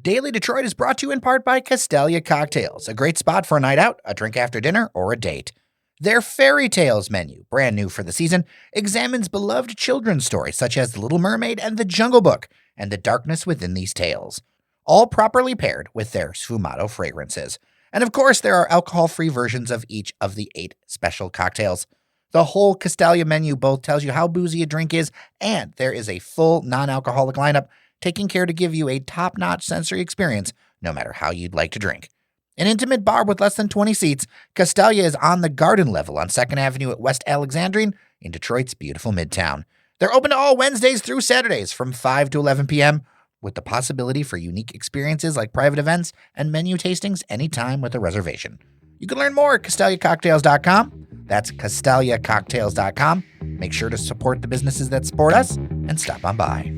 Daily Detroit is brought to you in part by Castalia Cocktails, a great spot for a night out, a drink after dinner, or a date. Their Fairy Tales menu, brand new for the season, examines beloved children's stories such as The Little Mermaid and The Jungle Book, and the darkness within these tales, all properly paired with their sfumato fragrances. And of course, there are alcohol-free versions of each of the 8 special cocktails. The whole Castalia menu both tells you how boozy a drink is, and there is a full non-alcoholic lineup, taking care to give you a top-notch sensory experience no matter how you'd like to drink. An intimate bar with less than 20 seats, Castalia is on the garden level on 2nd Avenue at West Alexandrine in Detroit's beautiful Midtown. They're open to all Wednesdays through Saturdays from 5 to 11 p.m., with the possibility for unique experiences like private events and menu tastings anytime with a reservation. You can learn more at CastaliaCocktails.com. That's CastaliaCocktails.com. Make sure to support the businesses that support us and stop on by.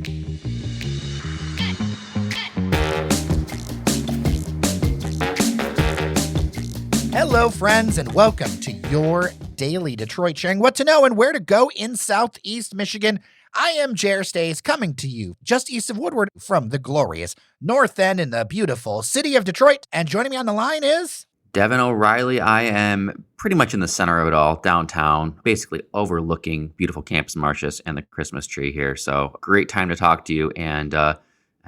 Hello, friends, and welcome to your Daily Detroit, sharing what to know and where to go in Southeast Michigan. I am Jer Stays, coming to you just east of Woodward from the glorious North End in the beautiful city of Detroit. And joining me on the line is Devin O'Reilly. I am pretty much in the center of it all, downtown, basically overlooking beautiful Campus Martius and the Christmas tree here. So great time to talk to you. And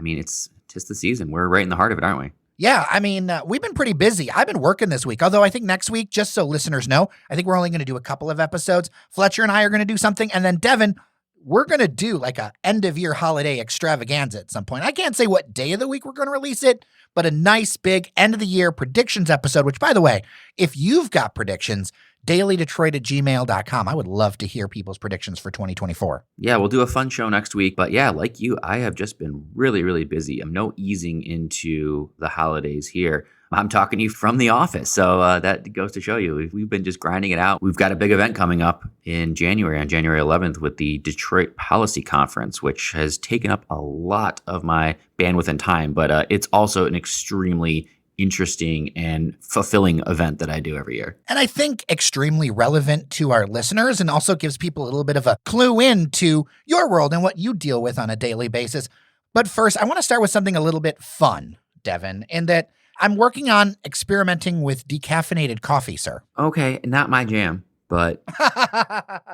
it's 'tis the season. We're right in the heart of it, aren't we? Yeah, we've been pretty busy. I've been working this week, although I think next week, just so listeners know, I think we're only going to do a couple of episodes. Fletcher and I are going to do something, and then Devin, we're going to do like a end-of-year holiday extravaganza at some point. I can't say what day of the week we're going to release it, but a nice big end-of-the-year predictions episode, which, by the way, if you've got predictions, dailydetroit@gmail.com. I would love to hear people's predictions for 2024. Yeah, we'll do a fun show next week. But yeah, like you, I have just been really, really busy. I'm no easing into the holidays here. I'm talking to you from the office. So that goes to show you, we've been just grinding it out. We've got a big event coming up in January, on January 11th, with the Detroit Policy Conference, which has taken up a lot of my bandwidth and time. But it's also an extremely interesting and fulfilling event that I do every year. And I think extremely relevant to our listeners, and also gives people a little bit of a clue into your world and what you deal with on a daily basis. But first, I want to start with something a little bit fun, Devin, in that I'm working on experimenting with decaffeinated coffee, sir. Okay, not my jam, but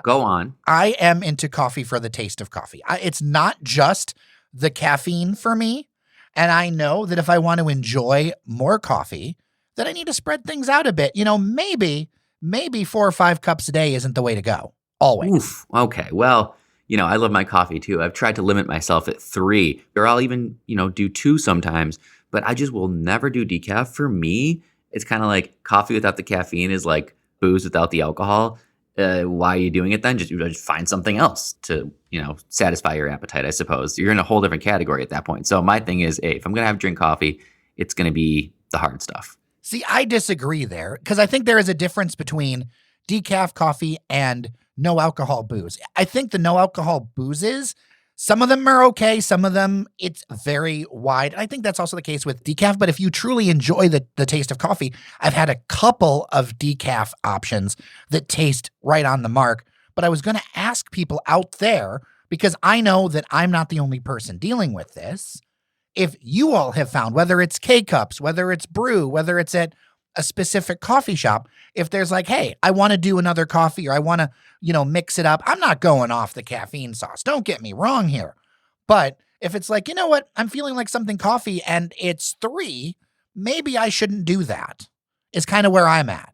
go on. I am into coffee for the taste of coffee. It's not just the caffeine for me. And I know that if I want to enjoy more coffee, that I need to spread things out a bit. Maybe 4 or 5 cups a day isn't the way to go. Always. Oof. Okay. Well, I love my coffee too. I've tried to limit myself at 3, or I'll even, do 2 sometimes, but I just will never do decaf. For me, it's kind of like coffee without the caffeine is like booze without the alcohol. Why are you doing it then? Just find something else to, satisfy your appetite, I suppose. You're in a whole different category at that point. So my thing is, hey, if I'm going to drink coffee, it's going to be the hard stuff. See, I disagree there, because I think there is a difference between decaf coffee and no alcohol booze. I think the no alcohol boozes, some of them are okay. Some of them, it's very wide. And I think that's also the case with decaf. But if you truly enjoy the taste of coffee, I've had a couple of decaf options that taste right on the mark. But I was going to ask people out there, because I know that I'm not the only person dealing with this, if you all have found, whether it's K-Cups, whether it's brew, whether it's at a specific coffee shop, if there's like, hey, I want to do another coffee, or I want to, mix it up. I'm not going off the caffeine sauce. Don't get me wrong here. But if it's like, you know what, I'm feeling like something coffee and it's 3, maybe I shouldn't do that, is kind of where I'm at,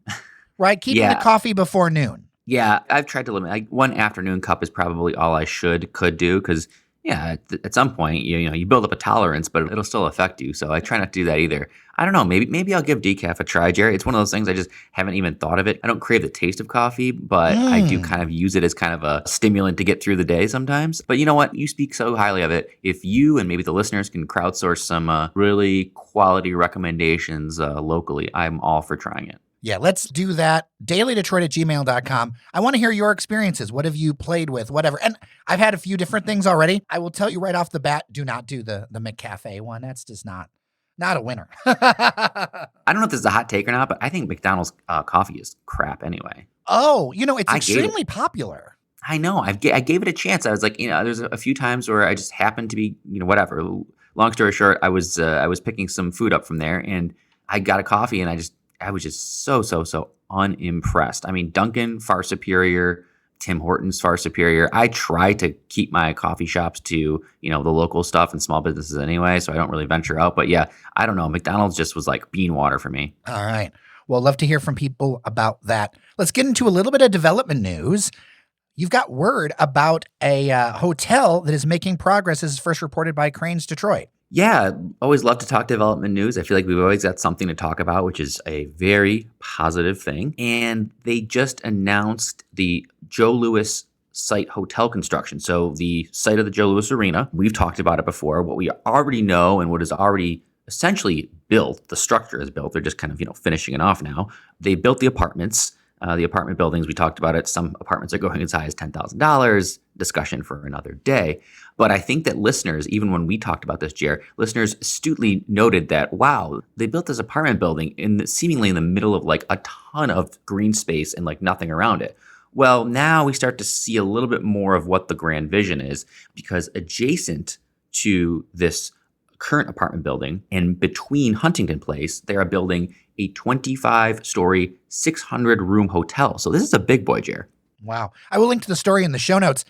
right? Keeping the coffee before noon. Yeah, I've tried to limit. One afternoon cup is probably all I could do, because at some point, you build up a tolerance, but it'll still affect you. So I try not to do that either. I don't know. Maybe I'll give decaf a try, Jerry. It's one of those things I just haven't even thought of it. I don't crave the taste of coffee, but I do kind of use it as kind of a stimulant to get through the day sometimes. But you know what? You speak so highly of it. If you and maybe the listeners can crowdsource some really quality recommendations locally, I'm all for trying it. Yeah, let's do that. dailydetroit@gmail.com. I want to hear your experiences. What have you played with? Whatever. And I've had a few different things already. I will tell you right off the bat, do not do the McCafe one. That's just not a winner. I don't know if this is a hot take or not, but I think McDonald's coffee is crap anyway. Oh, it's extremely popular. I know. I gave it a chance. I was like, there's a few times where I just happened to be, whatever, long story short, I was picking some food up from there, and I got a coffee, and I was just so unimpressed. I mean, Dunkin' far superior, Tim Hortons far superior. I try to keep my coffee shops to, the local stuff and small businesses anyway, so I don't really venture out. But yeah, I don't know. McDonald's just was like bean water for me. All right. Well, love to hear from people about that. Let's get into a little bit of development news. You've got word about a hotel that is making progress. This is first reported by Crain's Detroit. Yeah, always love to talk development news. I feel like we've always got something to talk about, which is a very positive thing. And they just announced the Joe Louis site hotel construction. So the site of the Joe Louis Arena, we've talked about it before. What we already know and what is already essentially built, the structure is built. They're just kind of, finishing it off now. They built the apartments. The apartment buildings, we talked about it. Some apartments are going as high as $10,000. Discussion for another day. But I think that listeners, even when we talked about this, Jer, listeners astutely noted that, wow, they built this apartment building seemingly in the middle of like a ton of green space and like nothing around it. Well, now we start to see a little bit more of what the grand vision is, because adjacent to this current apartment building and between Huntington Place, they are building a 25-story, 600-room hotel. So this is a big boy, Jer. Wow. I will link to the story in the show notes.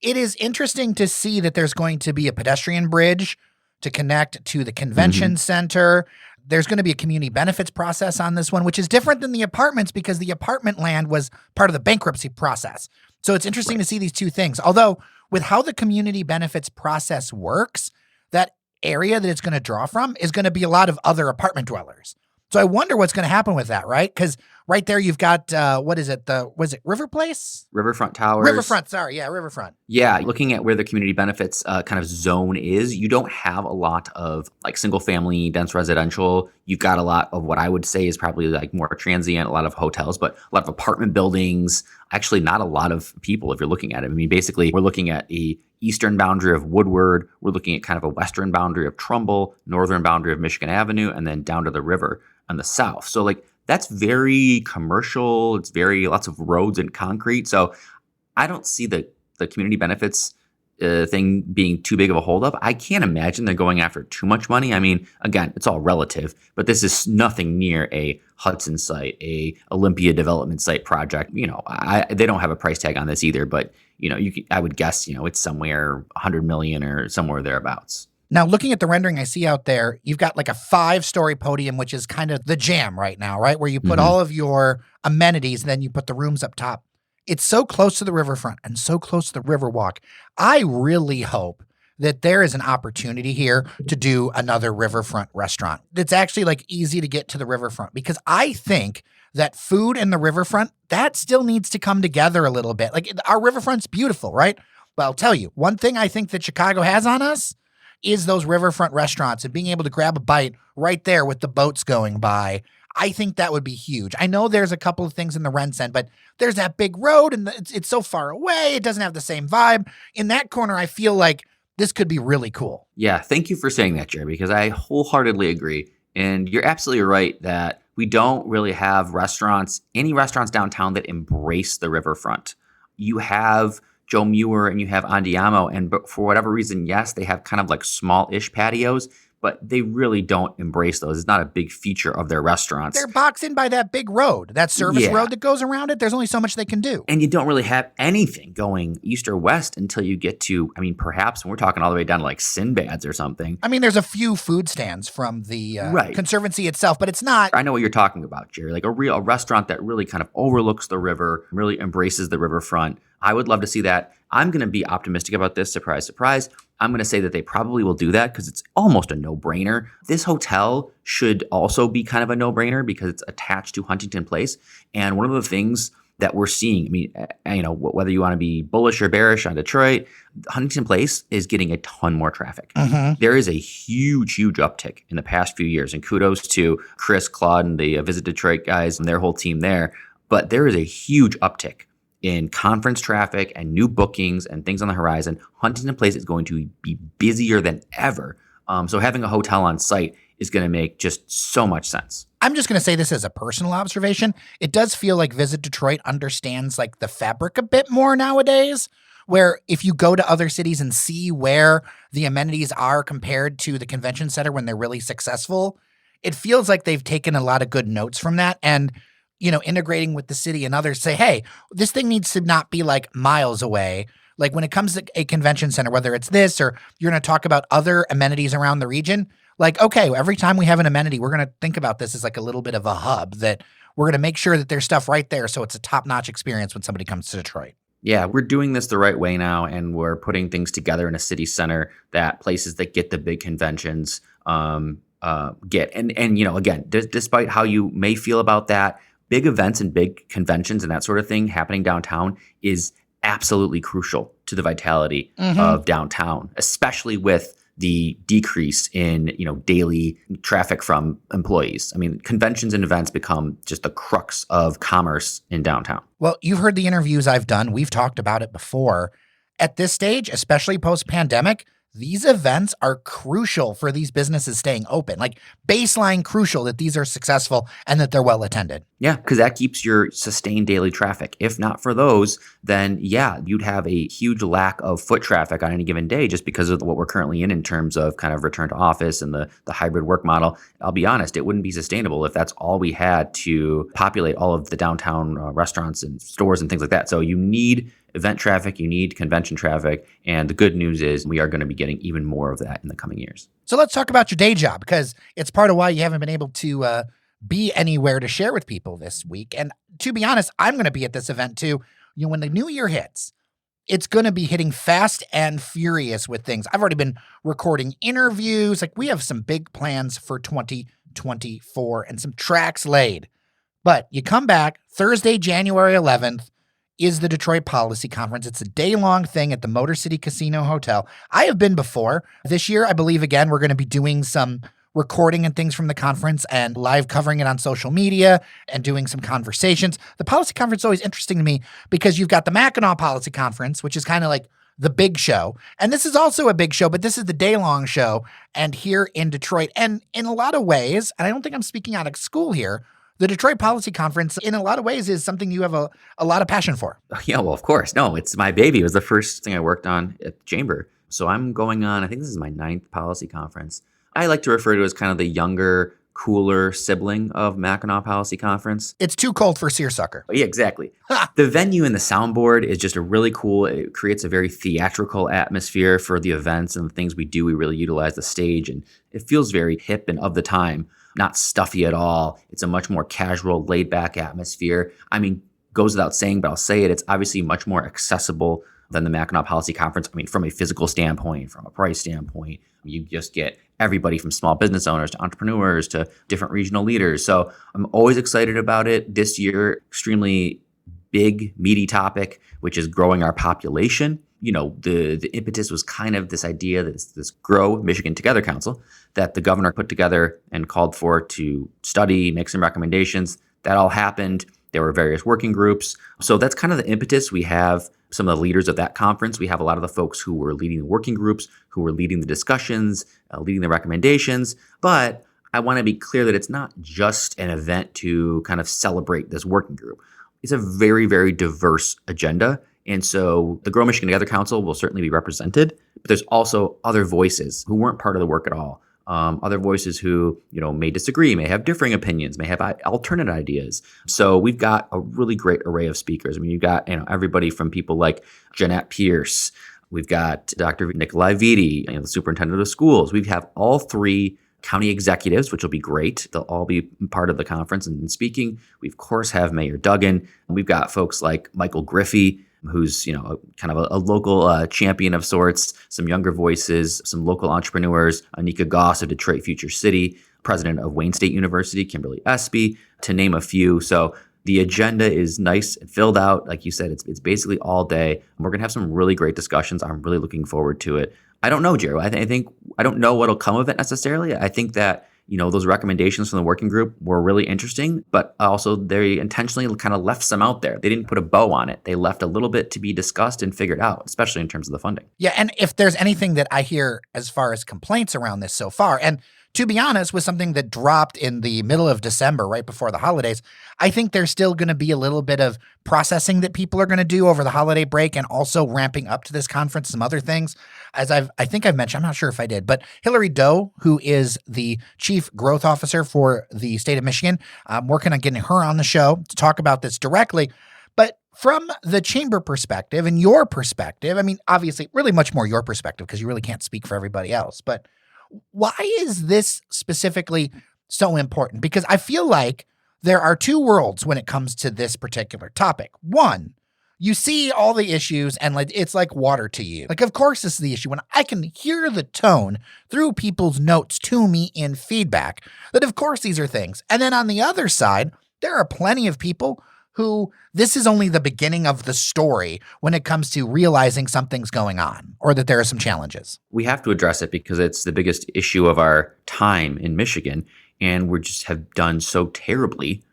It is interesting to see that there's going to be a pedestrian bridge to connect to the convention center. There's going to be a community benefits process on this one, which is different than the apartments because the apartment land was part of the bankruptcy process. So it's interesting to see these two things. Although with how the community benefits process works, that area that it's going to draw from is going to be a lot of other apartment dwellers. So I wonder what's going to happen with that, right? Because right there you've got, was it River Place? Riverfront Towers. Riverfront, sorry. Yeah, Riverfront. Yeah, looking at where the community benefits kind of zone is, you don't have a lot of like single family, dense residential. You've got a lot of what I would say is probably like more transient, a lot of hotels, but a lot of apartment buildings. Actually, not a lot of people if you're looking at it. I mean, basically, we're looking at a eastern boundary of Woodward. We're looking at kind of a western boundary of Trumbull, northern boundary of Michigan Avenue, and then down to the river on the south. So like that's very commercial. It's very lots of roads and concrete. So I don't see the community benefits thing being too big of a holdup. I can't imagine they're going after too much money. I mean, again, it's all relative, but this is nothing near a Hudson site, a Olympia development site project. They don't have a price tag on this either, but I would guess, it's somewhere 100 million or somewhere thereabouts. Now, looking at the rendering I see out there, you've got like a 5-story podium, which is kind of the jam right now, right? Where you put all of your amenities and then you put the rooms up top. It's so close to the riverfront and so close to the Riverwalk. I really hope that there is an opportunity here to do another riverfront restaurant. It's actually like easy to get to the riverfront because I think that food and the riverfront, that still needs to come together a little bit. Like our riverfront's beautiful, right? But I'll tell you, one thing I think that Chicago has on us is those riverfront restaurants and being able to grab a bite right there with the boats going by. I think that would be huge. I know there's a couple of things in the rents end, but there's that big road and it's so far away. It doesn't have the same vibe. In that corner, I feel like this could be really cool. Yeah, thank you for saying that, Jerry, because I wholeheartedly agree. And you're absolutely right that we don't really have any restaurants downtown that embrace the riverfront. You have Joe Muir and you have Andiamo, and for whatever reason, yes, they have kind of like small-ish patios, but they really don't embrace those. It's not a big feature of their restaurants. They're boxed in by that big road, that service road that goes around it. There's only so much they can do. And you don't really have anything going east or west until you get to, perhaps when we're talking all the way down to like Sinbad's or something. There's a few food stands from the Conservancy itself, but it's not. I know what you're talking about, Jerry. Like a restaurant that really kind of overlooks the river, really embraces the riverfront. I would love to see that. I'm going to be optimistic about this. Surprise, surprise. I'm going to say that they probably will do that because it's almost a no-brainer. This hotel should also be kind of a no-brainer because it's attached to Huntington Place. And one of the things that we're seeing, whether you want to be bullish or bearish on Detroit, Huntington Place is getting a ton more traffic. There is a huge uptick in the past few years. And kudos to Chris, Claude, and the Visit Detroit guys and their whole team there. But there is a huge uptick in conference traffic and new bookings and things on the horizon. Huntington Place is going to be busier than ever. So having a hotel on site is going to make just so much sense. I'm just going to say this as a personal observation. It does feel like Visit Detroit understands like the fabric a bit more nowadays, where if you go to other cities and see where the amenities are compared to the convention center when they're really successful, it feels like they've taken a lot of good notes from that and, integrating with the city and others say, hey, this thing needs to not be like miles away. Like when it comes to a convention center, whether it's this or you're going to talk about other amenities around the region, like, okay, every time we have an amenity, we're going to think about this as like a little bit of a hub that we're going to make sure that there's stuff right there so it's a top-notch experience when somebody comes to Detroit. Yeah, we're doing this the right way now, and we're putting things together in a city center that places that get the big conventions get. And again, despite how you may feel about that, big events and big conventions and that sort of thing happening downtown is absolutely crucial to the vitality of downtown, especially with the decrease in, daily traffic from employees. I mean, conventions and events become just the crux of commerce in downtown. Well, you've heard the interviews I've done. We've talked about it before. At this stage, especially post-pandemic, these events are crucial for these businesses staying open, like baseline crucial that these are successful and that they're well attended. Yeah, because that keeps your sustained daily traffic. If not for those, then you'd have a huge lack of foot traffic on any given day just because of what we're currently in terms of kind of return to office and the hybrid work model. I'll be honest, it wouldn't be sustainable if that's all we had to populate all of the downtown restaurants and stores and things like that. So you need event traffic, you need convention traffic, and the good news is we are going to be getting even more of that in the coming years. So let's talk about your day job, because it's part of why you haven't been able to be anywhere to share with people this week. And to be honest, I'm going to be at this event too. When the new year hits, it's going to be hitting fast and furious with things. I've already been recording interviews. Like we have some big plans for 2024 and some tracks laid. But you come back Thursday, January 11th, is the Detroit Policy Conference. It's a day-long thing at the Motor City Casino Hotel. I have been before. This year, I believe, again, we're going to be doing some recording and things from the conference and live covering it on social media and doing some conversations. The Policy Conference is always interesting to me because you've got the Mackinac Policy Conference, which is kind of like the big show. And this is also a big show, but this is the day-long show and here in Detroit. And in a lot of ways, and I don't think I'm speaking out of school here, the Detroit Policy Conference, in a lot of ways, is something you have a lot of passion for. Yeah, well, of course. No, it's my baby. It was the first thing I worked on at the Chamber. So I'm going on, I think this is my 9th policy conference. I like to refer to it as kind of the younger, cooler sibling of Mackinac Policy Conference. It's too cold for seersucker. Yeah, exactly. The venue and the soundboard is just a really cool, it creates a very theatrical atmosphere for the events and the things we do. We really utilize the stage, and it feels very hip and of the time. Not stuffy at all. It's a much more casual, laid-back atmosphere. I mean, goes without saying, but I'll say it. It's obviously much more accessible than the Mackinac Policy Conference. I mean, from a physical standpoint, from a price standpoint, you just get everybody from small business owners to entrepreneurs to different regional leaders. So I'm always excited about it. This year, extremely big, meaty topic, which is growing our population. The impetus was kind of this idea, this Grow Michigan Together Council that the governor put together and called for to study, make some recommendations. That all happened. There were various working groups. So that's kind of the impetus. We have some of the leaders of that conference. We have a lot of the folks who were leading the working groups, who were leading the discussions, leading the recommendations. But I want to be clear that it's not just an event to kind of celebrate this working group. It's a very, very diverse agenda. And so the Grow Michigan Together Council will certainly be represented, but there's also other voices who weren't part of the work at all. Other voices who, may disagree, may have differing opinions, may have alternate ideas. So we've got a really great array of speakers. I mean, you've got, everybody from people like Jeanette Pierce. We've got Dr. Nikolai Vitti, the superintendent of schools. We have all 3 county executives, which will be great. They'll all be part of the conference and speaking. We, of course, have Mayor Duggan. We've got folks like Michael Griffey, who's, kind of a local champion of sorts, some younger voices, some local entrepreneurs, Anika Goss of Detroit Future City, president of Wayne State University, Kimberly Espy, to name a few. So the agenda is nice and filled out. Like you said, it's basically all day. We're going to have some really great discussions. I'm really looking forward to it. I don't know, Jerry. I don't know what'll come of it necessarily. I think that those recommendations from the working group were really interesting, but also they intentionally kind of left some out there. They didn't put a bow on it. They left a little bit to be discussed and figured out, especially in terms of the funding. Yeah, and if there's anything that I hear as far as complaints around this so far, and to be honest, with something that dropped in the middle of December, right before the holidays, I think there's still going to be a little bit of processing that people are going to do over the holiday break and also ramping up to this conference, some other things. As I think I've mentioned, I'm not sure if I did, but Hillary Doe, who is the chief growth officer for the state of Michigan, I'm working on getting her on the show to talk about this directly. But from the chamber perspective and your perspective, I mean, obviously, really much more your perspective because you really can't speak for everybody else. But why is this specifically so important? Because I feel like there are two worlds when it comes to this particular topic. One, you see all the issues and it's like water to you. Like, of course, this is the issue. When I can hear the tone through people's notes to me in feedback, that of course these are things. And then on the other side, there are plenty of people who this is only the beginning of the story when it comes to realizing something's going on or that there are some challenges. We have to address it because it's the biggest issue of our time in Michigan, and we just have done so terribly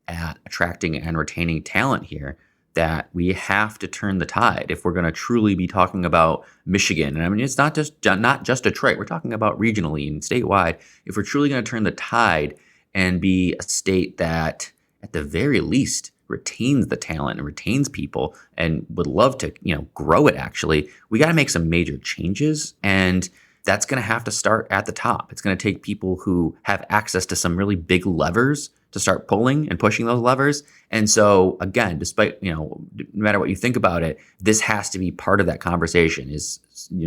at attracting and retaining talent here that we have to turn the tide if we're going to truly be talking about Michigan. And I mean, it's not just Detroit. We're talking about regionally and statewide. If we're truly going to turn the tide and be a state that, at the very least, retains the talent and retains people and would love to, grow it, actually, we got to make some major changes. And that's going to have to start at the top. It's going to take people who have access to some really big levers to start pulling and pushing those levers. And so, again, despite, no matter what you think about it, this has to be part of that conversation.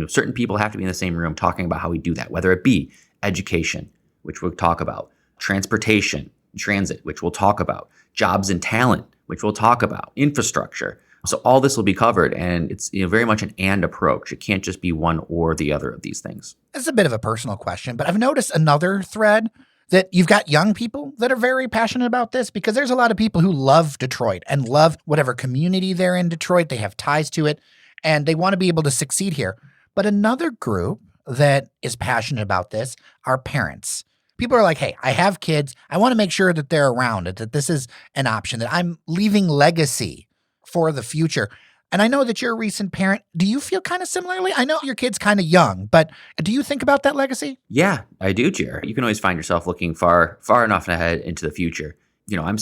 Certain people have to be in the same room talking about how we do that, whether it be education, which we'll talk about, transportation, transit, which we'll talk about, jobs and talent, which we'll talk about, infrastructure. So all this will be covered, and it's very much an and approach. It can't just be one or the other of these things. It's a bit of a personal question, but I've noticed another thread that you've got young people that are very passionate about this, because there's a lot of people who love Detroit and love whatever community they're in Detroit. They have ties to it, and they want to be able to succeed here. But another group that is passionate about this are parents. People are like, hey, I have kids. I want to make sure that they're around, that this is an option, that I'm leaving legacy for the future. And I know that you're a recent parent. Do you feel kind of similarly? I know your kid's kind of young, but do you think about that legacy? Yeah, I do, Jared. You can always find yourself looking far enough ahead into the future. I'm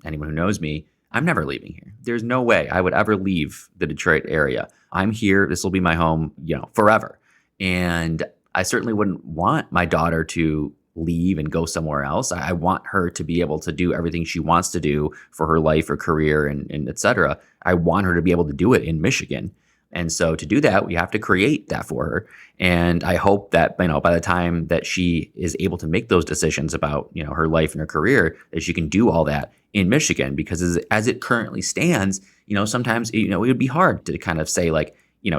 anyone who knows me, I'm never leaving here. There's no way I would ever leave the Detroit area. I'm here. This will be my home, forever. And I certainly wouldn't want my daughter to leave and go somewhere else. I want her to be able to do everything she wants to do for her life or career and et cetera. I want her to be able to do it in Michigan. And so to do that, we have to create that for her. And I hope that, by the time that she is able to make those decisions about, her life and her career, that she can do all that in Michigan. Because as it currently stands, sometimes, it would be hard to kind of say, like,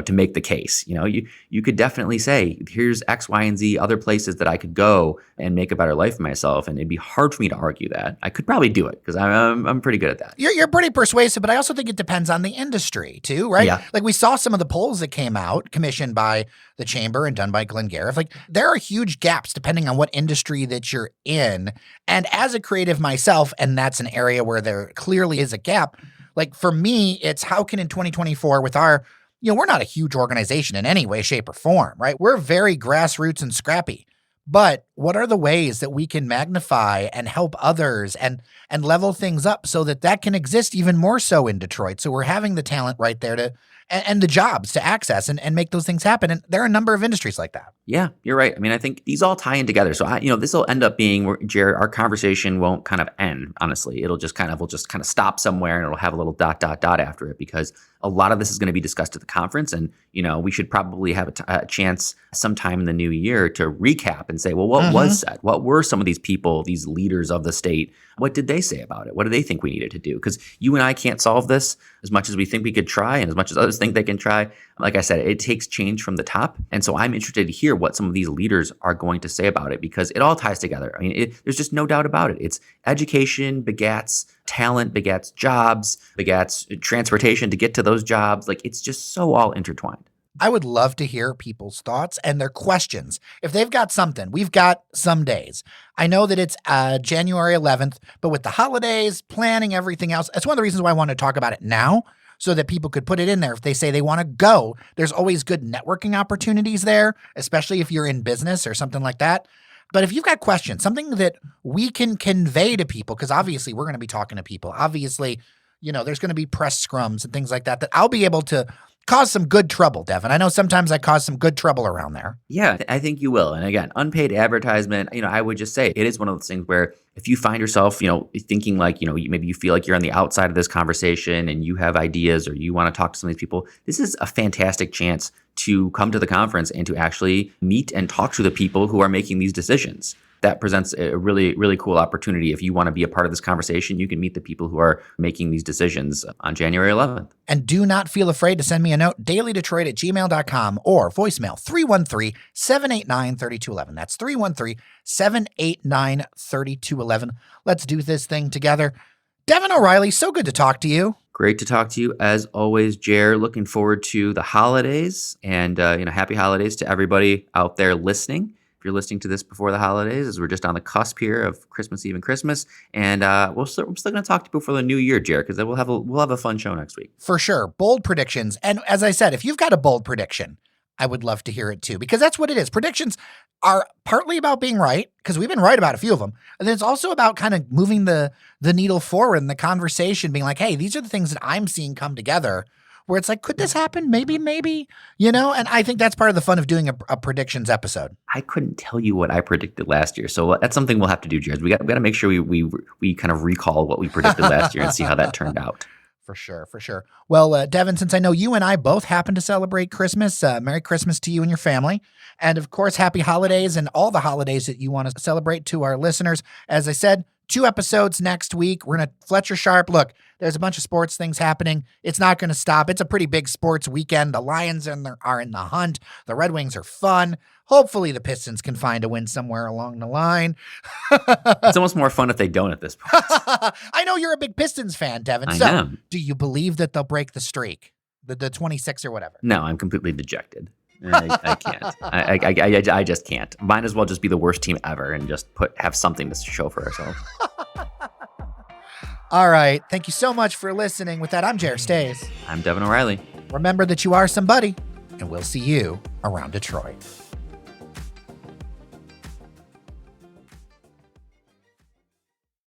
to make the case. You could definitely say, here's X, Y, and Z other places that I could go and make a better life for myself. And it'd be hard for me to argue that. I could probably do it because I'm pretty good at that. You're pretty persuasive, but I also think it depends on the industry too, right? Yeah. Like we saw some of the polls that came out, commissioned by the Chamber and done by Glenn Gariff. Like there are huge gaps depending on what industry that you're in. And as a creative myself, and that's an area where there clearly is a gap, like for me, it's how can in 2024 with our we're not a huge organization in any way, shape, or form, right? We're very grassroots and scrappy. But what are the ways that we can magnify and help others and level things up so that can exist even more so in Detroit? So we're having the talent right there and the jobs to access and make those things happen. And there are a number of industries like that. Yeah, you're right. I mean, I think these all tie in together. So this will end up being, Jared, our conversation won't kind of end, honestly. We'll just kind of stop somewhere and it'll have a little ... after it, because a lot of this is going to be discussed at the conference. And, we should probably have a chance sometime in the new year to recap and say, well, what was said? What were some of these people, these leaders of the state? What did they say about it? What do they think we needed to do? Because you and I can't solve this as much as we think we could try and as much as others think they can try. Like I said, it takes change from the top. And so I'm interested to hear what some of these leaders are going to say about it, because it all ties together. I mean, there's just no doubt about it. It's education begats talent, begats jobs, begats transportation to get to those jobs. Like it's just so all intertwined. I would love to hear people's thoughts and their questions. If they've got something, we've got some days. I know that it's January 11th, but with the holidays, planning, everything else, that's one of the reasons why I want to talk about it now, so that people could put it in there. If they say they want to go, there's always good networking opportunities there, especially if you're in business or something like that. But if you've got questions, something that we can convey to people, because obviously we're going to be talking to people. Obviously, there's going to be press scrums and things like that I'll be able to cause some good trouble, Devin. I know sometimes I cause some good trouble around there. Yeah, I think you will. And again, unpaid advertisement, I would just say it is one of those things where if you find yourself, thinking like, maybe you feel like you're on the outside of this conversation and you have ideas or you want to talk to some of these people, this is a fantastic chance to come to the conference and to actually meet and talk to the people who are making these decisions. That presents a really, really cool opportunity. If you want to be a part of this conversation, you can meet the people who are making these decisions on January 11th. And do not feel afraid to send me a note, dailydetroit@gmail.com or voicemail 313-789-3211. That's 313-789-3211. Let's do this thing together. Devin O'Reilly, so good to talk to you. Great to talk to you as always, Jer. Looking forward to the holidays and, happy holidays to everybody out there listening. If you're listening to this before the holidays, as we're just on the cusp here of Christmas Eve and Christmas, and we're still going to talk to you before the new year, Jared, because we'll have a fun show next week for sure. Bold predictions, and as I said, if you've got a bold prediction, I would love to hear it too, because that's what it is. Predictions are partly about being right, because we've been right about a few of them, and then it's also about kind of moving the needle forward in the conversation, being like, hey, these are the things that I'm seeing come together. Where it's like, could this happen? Maybe, and I think that's part of the fun of doing a predictions episode. I couldn't tell you what I predicted last year. So that's something we'll have to do, Jared. We got to make sure we kind of recall what we predicted last year and see how that turned out. For sure. Well, Devin, since I know you and I both happen to celebrate Christmas, Merry Christmas to you and your family. And of course, happy holidays and all the holidays that you want to celebrate to our listeners. As I said, 2 episodes next week. We're going to Fletcher Sharp. Look, there's a bunch of sports things happening. It's not going to stop. It's a pretty big sports weekend. The Lions are in the hunt. The Red Wings are fun. Hopefully the Pistons can find a win somewhere along the line. It's almost more fun if they don't at this point. I know you're a big Pistons fan, Devin. I so am. Do you believe that they'll break the streak? The 26 or whatever? No, I'm completely dejected. I can't. I just can't. Might as well just be the worst team ever and just have something to show for ourselves. All right. Thank you so much for listening. With that, I'm Jer Stays. I'm Devin O'Reilly. Remember that you are somebody, and we'll see you around Detroit.